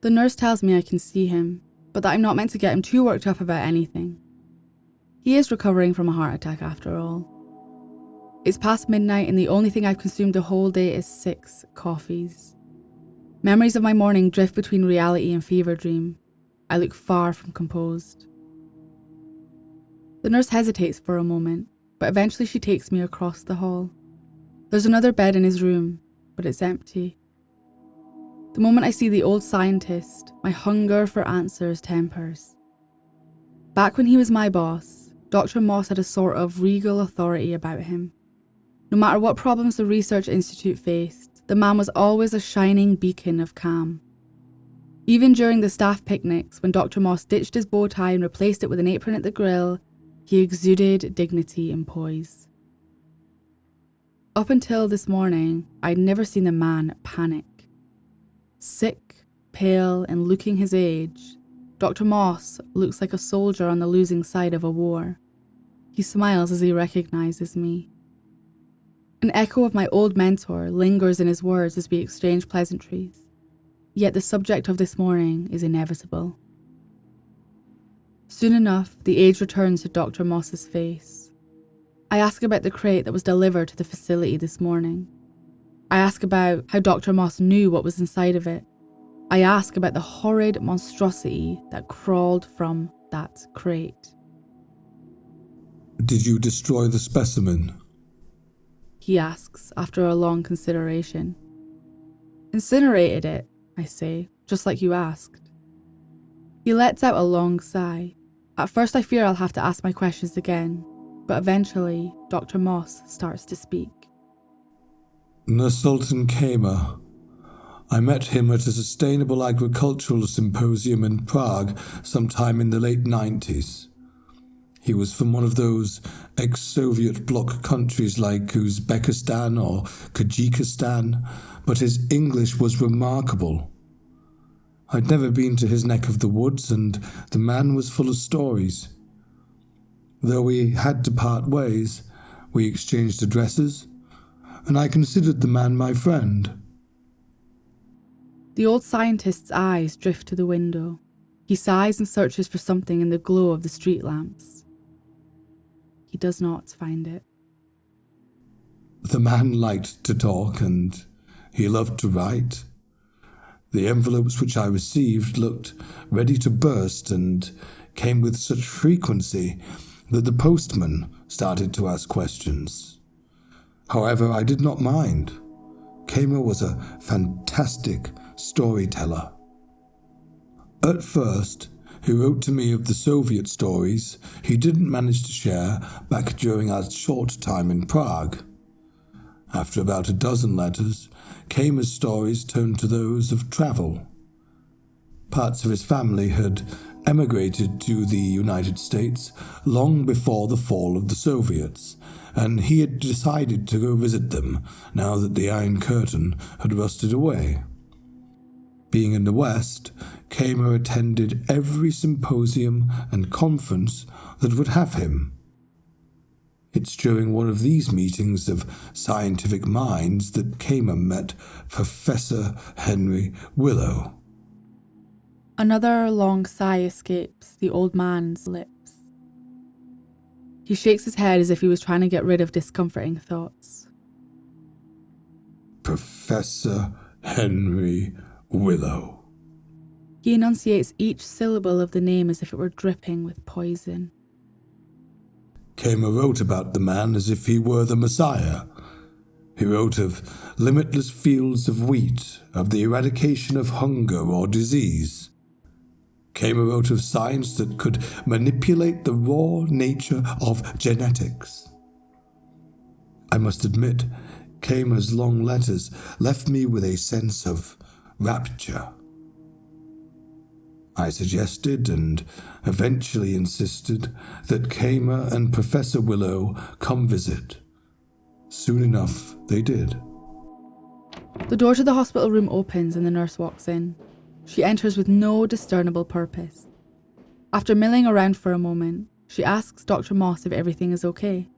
The nurse tells me I can see him, but that I'm not meant to get him too worked up about anything. He is recovering from a heart attack after all. It's past midnight and the only thing I've consumed the whole day is 6 coffees. Memories of my morning drift between reality and fever dream. I look far from composed. The nurse hesitates for a moment, but eventually she takes me across the hall. There's another bed in his room, but it's empty. The moment I see the old scientist, my hunger for answers tempers. Back when he was my boss, Dr. Moss had a sort of regal authority about him. No matter what problems the research institute faced, the man was always a shining beacon of calm. Even during the staff picnics, when Dr. Moss ditched his bow tie and replaced it with an apron at the grill, he exuded dignity and poise. Up until this morning, I'd never seen the man panic. Sick, pale, and looking his age, Dr. Moss looks like a soldier on the losing side of a war. He smiles as he recognizes me. An echo of my old mentor lingers in his words as we exchange pleasantries, yet the subject of this morning is inevitable. Soon enough, the age returns to Dr. Moss's face. I ask about the crate that was delivered to the facility this morning. I ask about how Dr. Moss knew what was inside of it. I ask about the horrid monstrosity that crawled from that crate. Did you destroy the specimen? He asks after a long consideration. Incinerated it, I say, just like you asked. He lets out a long sigh. At first I fear I'll have to ask my questions again, but eventually Dr. Moss starts to speak. Sultan Kamer. I met him at a sustainable agricultural symposium in Prague sometime in the late 90s. He was from one of those ex-Soviet bloc countries like Uzbekistan or Kyrgyzstan, but his English was remarkable. I'd never been to his neck of the woods, and the man was full of stories. Though we had to part ways, we exchanged addresses, and I considered the man my friend. The old scientist's eyes drift to the window. He sighs and searches for something in the glow of the street lamps. He does not find it. The man liked to talk, and he loved to write. The envelopes which I received looked ready to burst and came with such frequency that the postman started to ask questions. However, I did not mind. Kamer was a fantastic storyteller. At first, he wrote to me of the Soviet stories he didn't manage to share back during our short time in Prague. After about a dozen letters, Kamer's stories turned to those of travel. Parts of his family had emigrated to the United States long before the fall of the Soviets, and he had decided to go visit them now that the Iron Curtain had rusted away. Being in the West, Kamer attended every symposium and conference that would have him. It's during one of these meetings of scientific minds that Kamer met Professor Henry Willow. Another long sigh escapes the old man's lips. He shakes his head as if he was trying to get rid of discomforting thoughts. Professor Henry Willow. He enunciates each syllable of the name as if it were dripping with poison. Kamer wrote about the man as if he were the Messiah. He wrote of limitless fields of wheat, of the eradication of hunger or disease. Kamer wrote of science that could manipulate the raw nature of genetics. I must admit, Kamer's long letters left me with a sense of rapture. I suggested and eventually insisted that Kamer and Professor Willow come visit. Soon enough, they did. The door to the hospital room opens and the nurse walks in. She enters with no discernible purpose. After milling around for a moment, she asks Dr. Moss if everything is okay.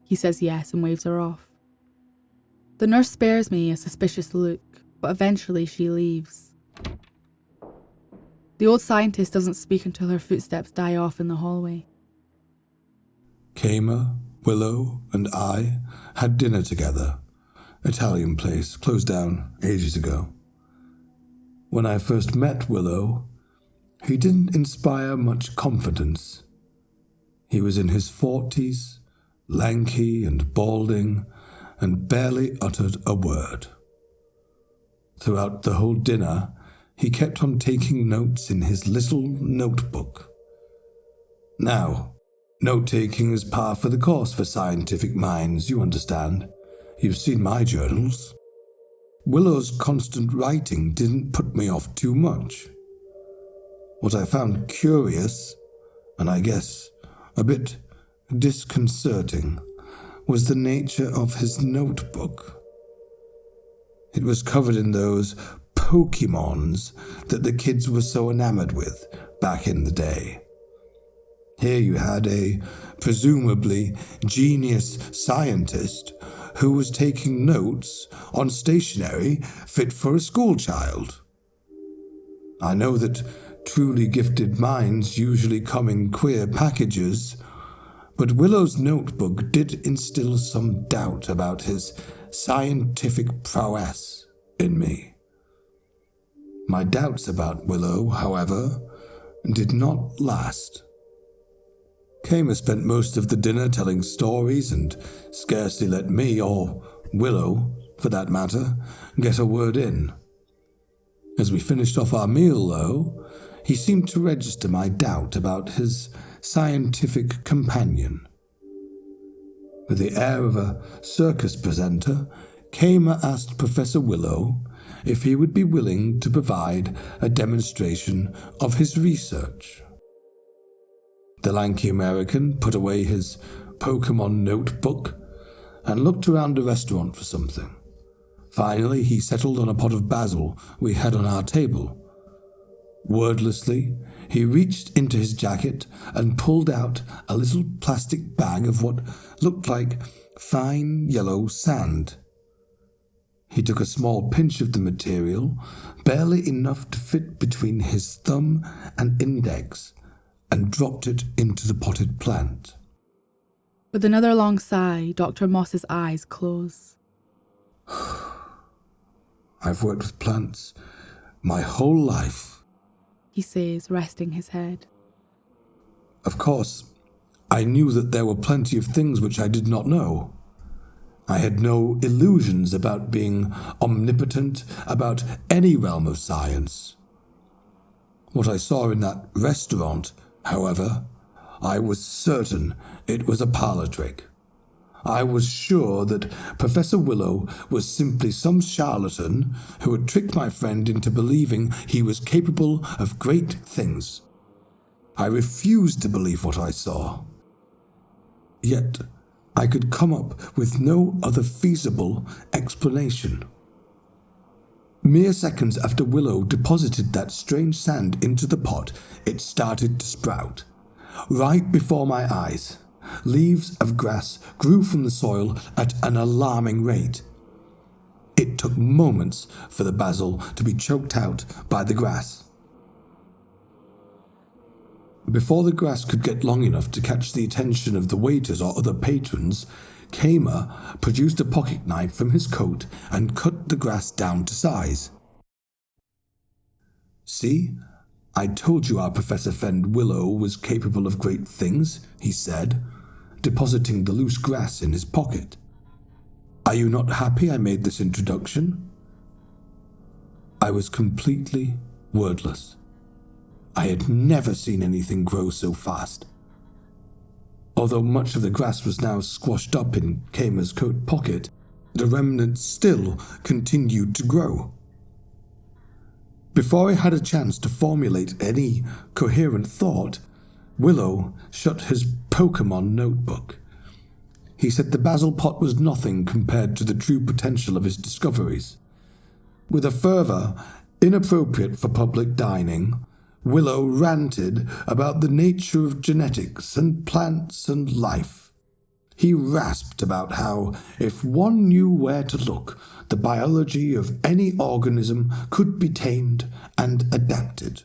He says yes and waves her off. The nurse spares me a suspicious look, but eventually she leaves. The old scientist doesn't speak until her footsteps die off in the hallway. Kamer, Willow, and I had dinner together. Italian place, closed down ages ago. When I first met Willow, he didn't inspire much confidence. He was in his 40s, lanky and balding, and barely uttered a word. Throughout the whole dinner, he kept on taking notes in his little notebook. Now, note-taking is par for the course for scientific minds, you understand. You've seen my journals. Willow's constant writing didn't put me off too much. What I found curious, and I guess a bit disconcerting, was the nature of his notebook. It was covered in those Pokémons that the kids were so enamored with back in the day. Here you had a presumably genius scientist who was taking notes on stationery fit for a schoolchild. I know that truly gifted minds usually come in queer packages, but Willow's notebook did instill some doubt about his scientific prowess in me. My doubts about Willow, however, did not last. Kamer spent most of the dinner telling stories and scarcely let me, or Willow, for that matter, get a word in. As we finished off our meal, though, he seemed to register my doubt about his scientific companion. With the air of a circus presenter, Kamer asked Professor Willow if he would be willing to provide a demonstration of his research. The lanky American put away his Pokémon notebook and looked around the restaurant for something. Finally, he settled on a pot of basil we had on our table. Wordlessly, he reached into his jacket and pulled out a little plastic bag of what looked like fine yellow sand. He took a small pinch of the material, barely enough to fit between his thumb and index, and dropped it into the potted plant. With another long sigh, Dr. Moss's eyes close. I've worked with plants my whole life, he says, resting his head. Of course, I knew that there were plenty of things which I did not know. I had no illusions about being omnipotent about any realm of science. What I saw in that restaurant, however, I was certain it was a parlor trick. I was sure that Professor Willow was simply some charlatan who had tricked my friend into believing he was capable of great things. I refused to believe what I saw. Yet, I could come up with no other feasible explanation. Mere seconds after Willow deposited that strange sand into the pot, it started to sprout. Right before my eyes, leaves of grass grew from the soil at an alarming rate. It took moments for the basil to be choked out by the grass. Before the grass could get long enough to catch the attention of the waiters or other patrons, Kamer produced a pocket knife from his coat and cut the grass down to size. "See, I told you our professor friend Willow was capable of great things," he said, depositing the loose grass in his pocket. "Are you not happy I made this introduction?" I was completely wordless. I had never seen anything grow so fast. Although much of the grass was now squashed up in Kamer's coat pocket, the remnants still continued to grow. Before I had a chance to formulate any coherent thought, Willow shut his Pokémon notebook. He said the basil pot was nothing compared to the true potential of his discoveries. With a fervor inappropriate for public dining, Willow ranted about the nature of genetics and plants and life. He rasped about how, if one knew where to look, the biology of any organism could be tamed and adapted.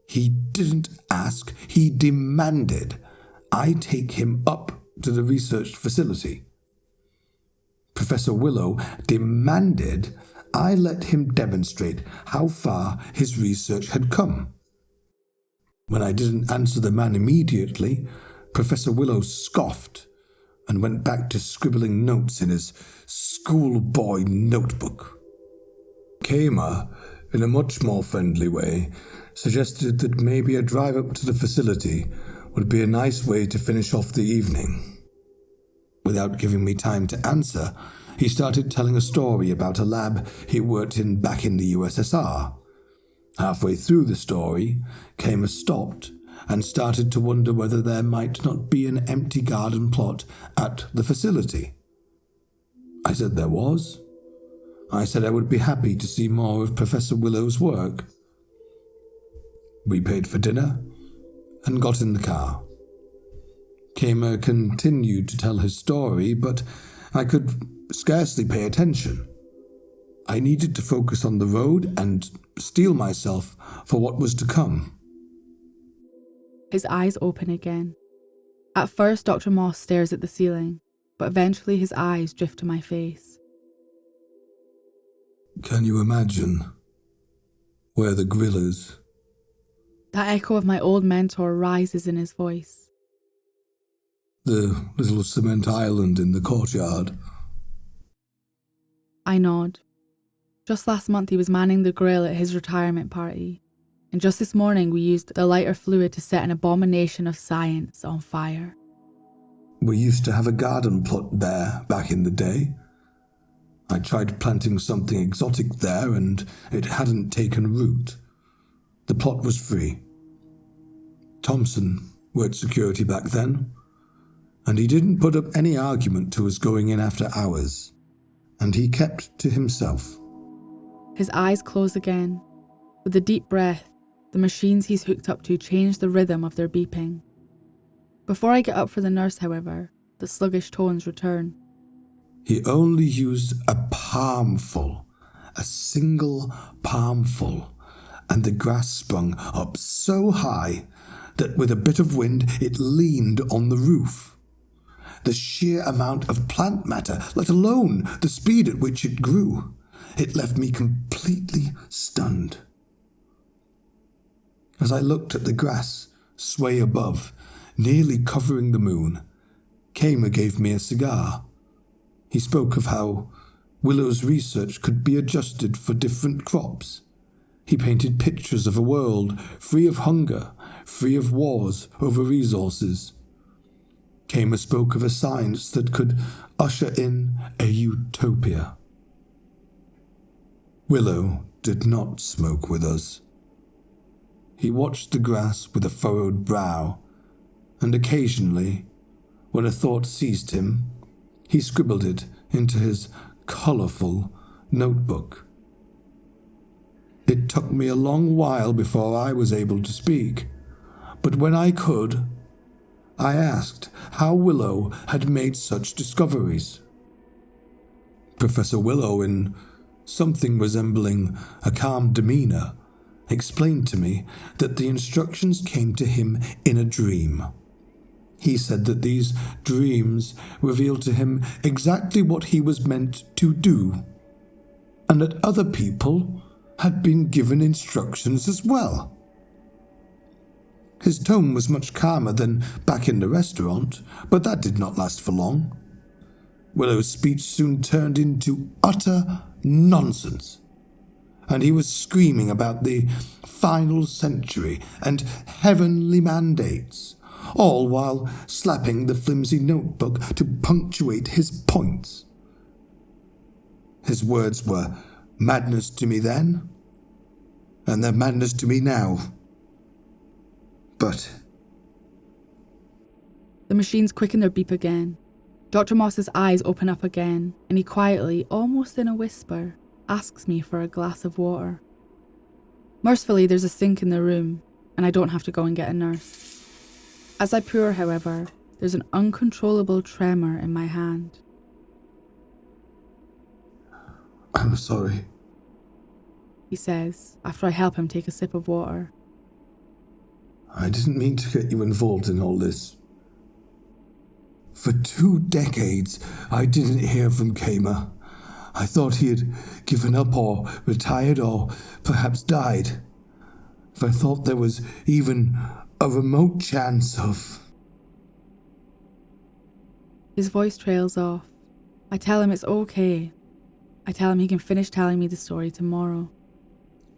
He didn't ask, he demanded I take him up to the research facility. Professor Willow demanded I let him demonstrate how far his research had come. When I didn't answer the man immediately, Professor Willow scoffed and went back to scribbling notes in his schoolboy notebook. Kama, in a much more friendly way, suggested that maybe a drive up to the facility would be a nice way to finish off the evening. Without giving me time to answer, he started telling a story about a lab he worked in back in the USSR. Halfway through the story, Kama stopped and started to wonder whether there might not be an empty garden plot at the facility. I said there was. I said I would be happy to see more of Professor Willow's work. We paid for dinner and got in the car. Kama continued to tell his story, but I could scarcely pay attention. I needed to focus on the road and steel myself for what was to come. His eyes open again. At first, Dr. Moss stares at the ceiling, but eventually his eyes drift to my face. Can you imagine where the grill is? That echo of my old mentor rises in his voice. The little cement island in the courtyard. I nod. Just last month he was manning the grill at his retirement party, and just this morning we used the lighter fluid to set an abomination of science on fire. We used to have a garden plot there back in the day. I tried planting something exotic there and it hadn't taken root. The plot was free. Thompson worked security back then, and he didn't put up any argument to us going in after hours, and he kept to himself. His eyes close again. With a deep breath, the machines he's hooked up to change the rhythm of their beeping. Before I get up for the nurse, however, the sluggish tones return. He only used a palmful, a single palmful, and the grass sprung up so high that with a bit of wind it leaned on the roof. The sheer amount of plant matter, let alone the speed at which it grew, it left me completely stunned. As I looked at the grass sway above, nearly covering the moon, Kama gave me a cigar. He spoke of how Willow's research could be adjusted for different crops. He painted pictures of a world free of hunger, free of wars over resources. Kama spoke of a science that could usher in a utopia. Willow did not smoke with us. He watched the grass with a furrowed brow, and occasionally, when a thought seized him, he scribbled it into his colourful notebook. It took me a long while before I was able to speak, but when I could, I asked how Willow had made such discoveries. Professor Willow, in something resembling a calm demeanour, explained to me that the instructions came to him in a dream. He said that these dreams revealed to him exactly what he was meant to do, and that other people had been given instructions as well. His tone was much calmer than back in the restaurant, but that did not last for long. Willow's speech soon turned into utter nonsense, and he was screaming about the final century and heavenly mandates, all while slapping the flimsy notebook to punctuate his points. His words were madness to me then, and they're madness to me now. But the machines quicken their beep again. Dr. Moss's eyes open up again, and he quietly, almost in a whisper, asks me for a glass of water. Mercifully, there's a sink in the room, and I don't have to go and get a nurse. As I pour, however, there's an uncontrollable tremor in my hand. I'm sorry, He says, after I help him take a sip of water. I didn't mean to get you involved in all this. For 2 decades, I didn't hear from Kamer. I thought he had given up or retired or perhaps died. If I thought there was even a remote chance of... His voice trails off. I tell him it's okay. I tell him he can finish telling me the story tomorrow.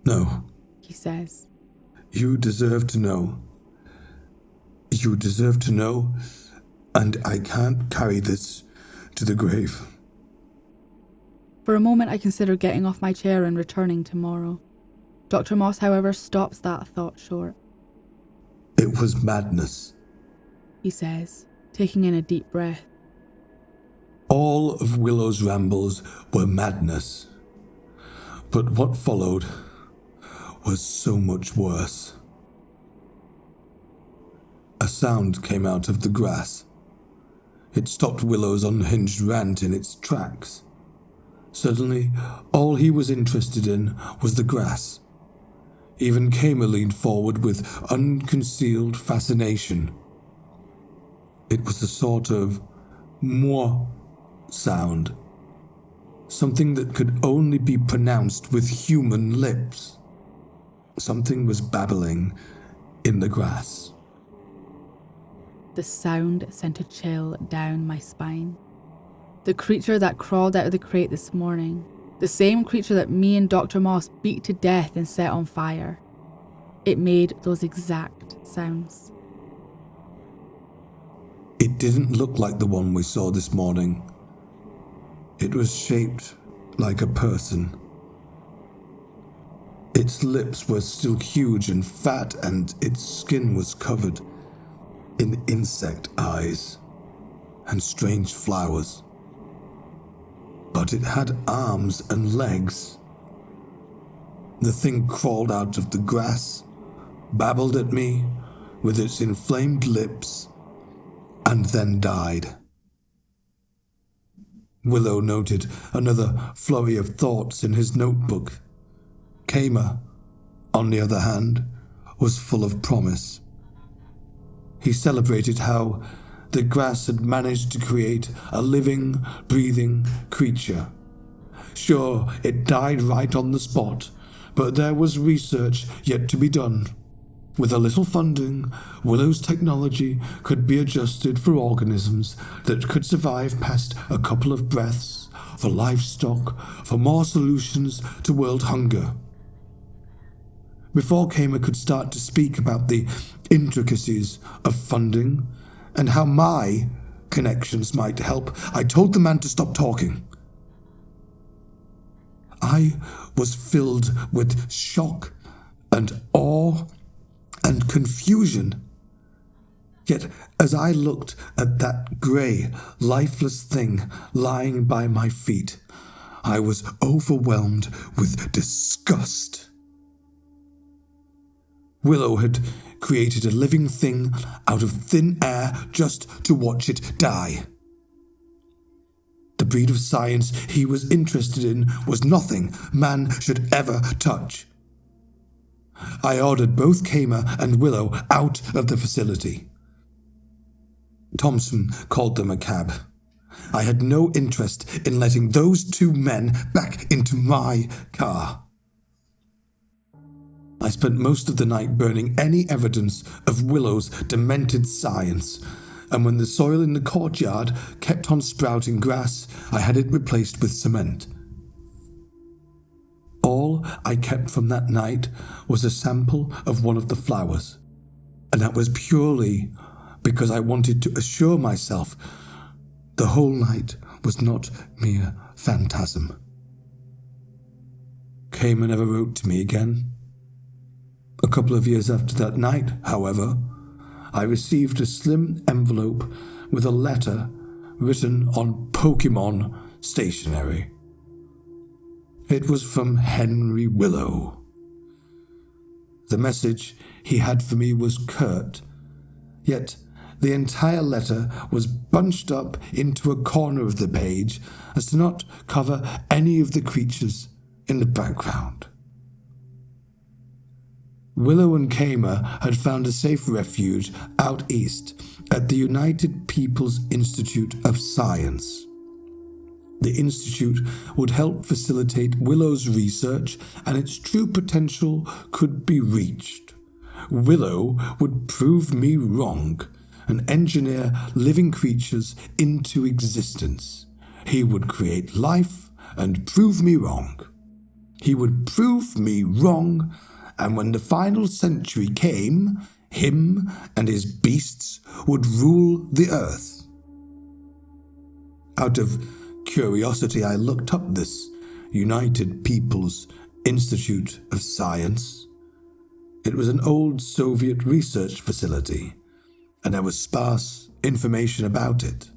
No. He says. You deserve to know. You deserve to know, and I can't carry this to the grave. For a moment I consider getting off my chair and returning tomorrow. Dr. Moss, however, stops that thought short. It was madness, he says, taking in a deep breath. All of Willow's rambles were madness. But what followed was so much worse. A sound came out of the grass. It stopped Willow's unhinged rant in its tracks. Suddenly, all he was interested in was the grass. Even Kamer leaned forward with unconcealed fascination. It was a sort of moi sound, something that could only be pronounced with human lips. Something was babbling in the grass. The sound sent a chill down my spine. The creature that crawled out of the crate this morning, the same creature that me and Dr. Moss beat to death and set on fire. It made those exact sounds. It didn't look like the one we saw this morning. It was shaped like a person. Its lips were still huge and fat, and its skin was covered in insect eyes and strange flowers. But it had arms and legs. The thing crawled out of the grass, babbled at me with its inflamed lips, and then died. Willow noted another flurry of thoughts in his notebook. Kamer, on the other hand, was full of promise. He celebrated how the grass had managed to create a living, breathing creature. Sure, it died right on the spot, but there was research yet to be done. With a little funding, Willow's technology could be adjusted for organisms that could survive past a couple of breaths, for livestock, for more solutions to world hunger. Before Kamer could start to speak about the intricacies of funding and how my connections might help, I told the man to stop talking. I was filled with shock and awe and confusion. Yet, as I looked at that grey, lifeless thing lying by my feet, I was overwhelmed with disgust. Willow had created a living thing out of thin air just to watch it die. The breed of science he was interested in was nothing man should ever touch. I ordered both Kamer and Willow out of the facility. Thompson called them a cab. I had no interest in letting those two men back into my car. I spent most of the night burning any evidence of Willow's demented science, and when the soil in the courtyard kept on sprouting grass, I had it replaced with cement. All I kept from that night was a sample of one of the flowers, and that was purely because I wanted to assure myself the whole night was not mere phantasm. Kamer never wrote to me again. A couple of years after that night, however, I received a slim envelope with a letter written on Pokémon stationery. It was from Henry Willow. The message he had for me was curt, yet the entire letter was bunched up into a corner of the page as to not cover any of the creatures in the background. Willow and Kamer had found a safe refuge out east at the United People's Institute of Science. The institute would help facilitate Willow's research, and its true potential could be reached. Willow would prove me wrong and engineer living creatures into existence. He would create life and prove me wrong. He would prove me wrong, and when the final century came, him and his beasts would rule the earth. Out of curiosity, I looked up this United People's Institute of Science. It was an old Soviet research facility, and there was sparse information about it.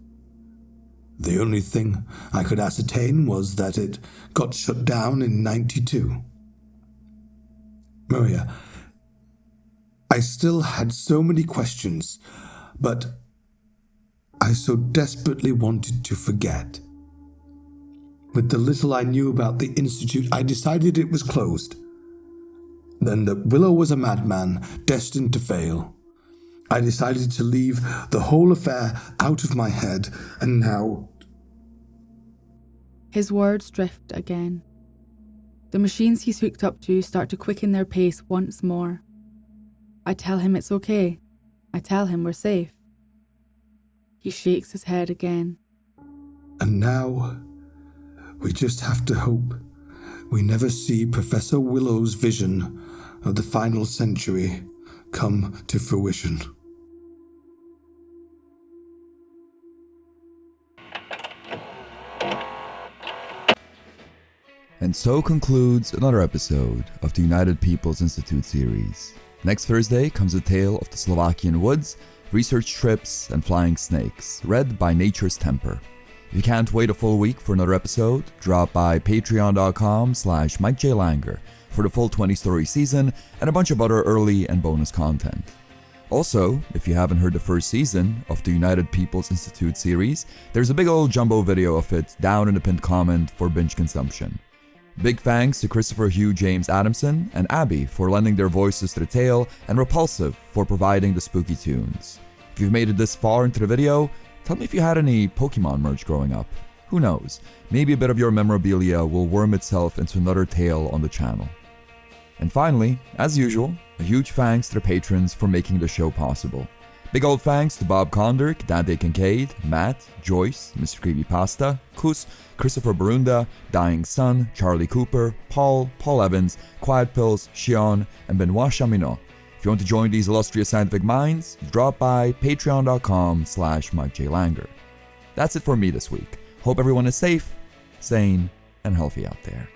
The only thing I could ascertain was that it got shut down in '92. Maria, I still had so many questions, but I so desperately wanted to forget. With the little I knew about the Institute, I decided it was closed. Then that Willow was a madman, destined to fail. I decided to leave the whole affair out of my head, and now... His words drift again. The machines he's hooked up to start to quicken their pace once more. I tell him it's okay. I tell him we're safe. He shakes his head again. And now, we just have to hope we never see Professor Willow's vision of the final century come to fruition. And so concludes another episode of the United People's Institute series. Next Thursday comes a tale of the Slovakian woods, research trips, and flying snakes, read by Nature's Temper. If you can't wait a full week for another episode, drop by patreon.com/MikeJLanger for the full 20-story season and a bunch of other early and bonus content. Also, if you haven't heard the first season of the United People's Institute series, there's a big old jumbo video of it down in the pinned comment for binge consumption. Big thanks to Christopher, Hugh, James, Adamson, and Abby for lending their voices to the tale, and Repulsive for providing the spooky tunes. If you've made it this far into the video, tell me if you had any Pokémon merch growing up. Who knows, maybe a bit of your memorabilia will worm itself into another tale on the channel. And finally, as usual, a huge thanks to the patrons for making the show possible. Big old thanks to Bob Condrick, Dante Kincaid, Matt, Joyce, Mr. CreepyPasta, Kus, Christopher Barunda, Dying Sun, Charlie Cooper, Paul Evans, Quiet Pills, Shion, and Benoit Chaminot. If you want to join these illustrious scientific minds, drop by patreon.com/MikeJLanger. That's it for me this week. Hope everyone is safe, sane, and healthy out there.